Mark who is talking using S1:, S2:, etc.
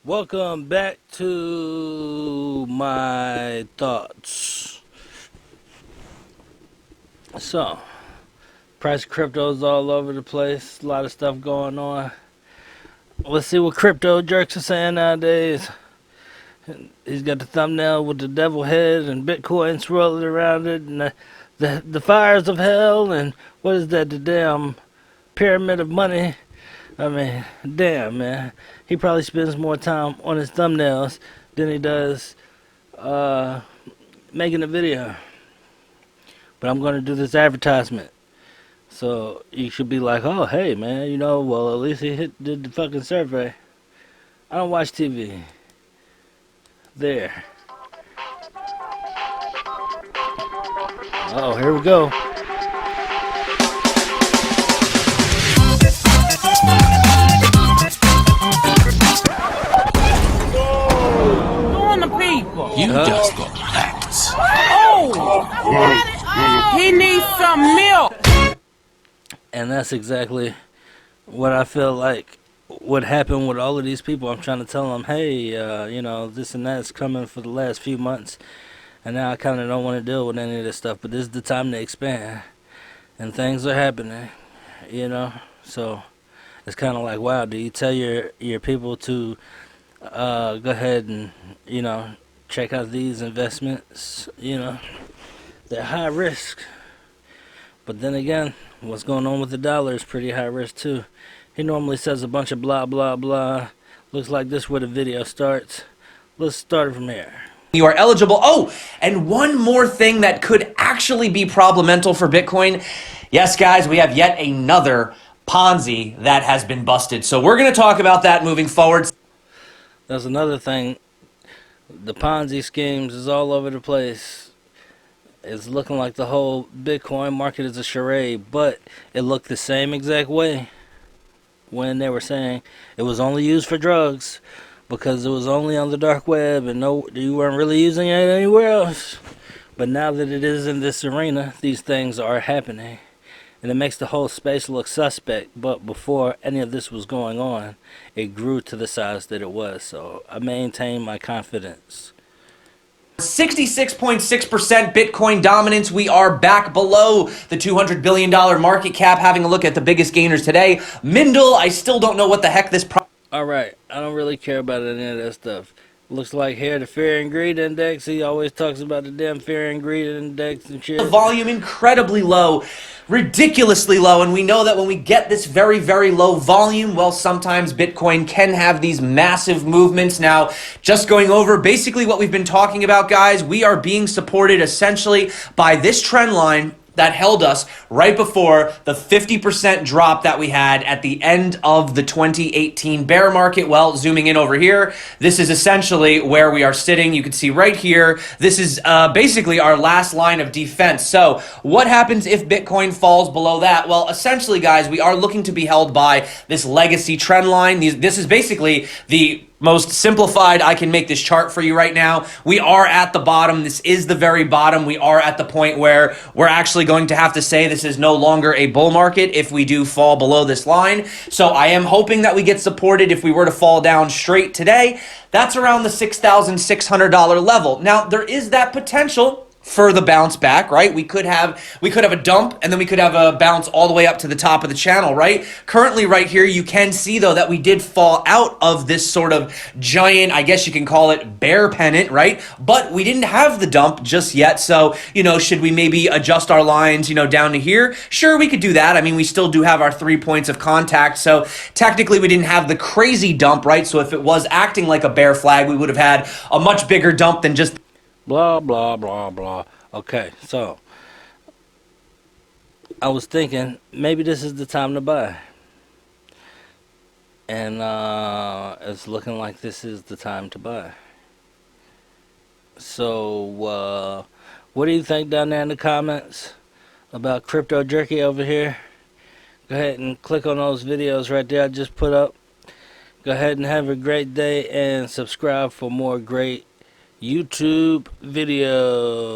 S1: Welcome back to my thoughts. So, price of crypto's all over the place. A lot of stuff going on. Let's see what crypto jerks are saying nowadays. He's got the thumbnail with the devil head and bitcoin swirling around it, and the fires of hell, and what is that? The damn pyramid of money. I mean, damn, man. He probably spends more time on his thumbnails than he does making a video. But I'm going to do this advertisement. So you should be like, oh, hey, man, well, at least he did the fucking survey. I don't watch TV. There. Oh, here we go.
S2: On the people.
S3: You just got hacked.
S2: Oh, he needs some milk.
S1: And that's exactly what I feel like what happened with all of these people. I'm trying to tell them, hey, this and that's coming for the last few months. And now I kind of don't want to deal with any of this stuff. But this is the time to expand. And things are happening, So it's kind of like, wow, do you tell your people to go ahead and, check out these investments? They're high risk. But then again, what's going on with the dollar is pretty high risk too. He normally says a bunch of blah, blah, blah. Looks like this is where the video starts. Let's start from here.
S4: You are eligible. Oh, and one more thing that could actually be problematic for Bitcoin. Yes, guys, we have yet another Ponzi that has been busted. So we're going to talk about that moving forward.
S1: That's another thing. The Ponzi schemes is all over the place. It's looking like the whole Bitcoin market is a charade, but it looked the same exact way when they were saying it was only used for drugs because it was only on the dark web and you weren't really using it anywhere else. But now that it is in this arena, these things are happening. And it makes the whole space look suspect. But before any of this was going on, it grew to the size that it was. So I maintain my confidence.
S4: 66.6% Bitcoin dominance. We are back below the $200 billion market cap. Having a look at the biggest gainers today. Mindle, I still don't know what the heck this...
S1: Alright, I don't really care about any of that stuff. Looks like here the fear and greed index. He always talks about the damn fear and greed index and shit.
S4: The volume incredibly low, ridiculously low, and we know that when we get this very, very low volume, well, sometimes Bitcoin can have these massive movements. Now, just going over basically what we've been talking about, guys, we are being supported essentially by this trend line that held us right before the 50% drop that we had at the end of the 2018 bear market. Well, zooming in over here, this is essentially where we are sitting. You can see right here, this is basically our last line of defense. So what happens if Bitcoin falls below that? Well, essentially, guys, we are looking to be held by this legacy trend line. This is basically the most simplified I can make this chart for you right now. We are at the bottom. This is the very bottom. We are at the point where we're actually going to have to say this is no longer a bull market if we do fall below this line. So I am hoping that we get supported if we were to fall down straight today. That's around the $6,600 level. Now, there is that potential for the bounce back, right? We could have a dump and then we could have a bounce all the way up to the top of the channel, right? Currently right here, you can see though that we did fall out of this sort of giant, I guess you can call it bear pennant, right? But we didn't have the dump just yet. So, should we maybe adjust our lines, down to here? Sure, we could do that. I mean, we still do have our 3 points of contact. So technically we didn't have the crazy dump, right? So if it was acting like a bear flag, we would have had a much bigger dump than just
S1: Blah, blah, blah, blah. Okay, so I was thinking maybe this is the time to buy. And it's looking like this is the time to buy. So what do you think down there in the comments about Crypto Jerky over here? Go ahead and click on those videos right there I just put up. Go ahead and have a great day and subscribe for more great YouTube videos.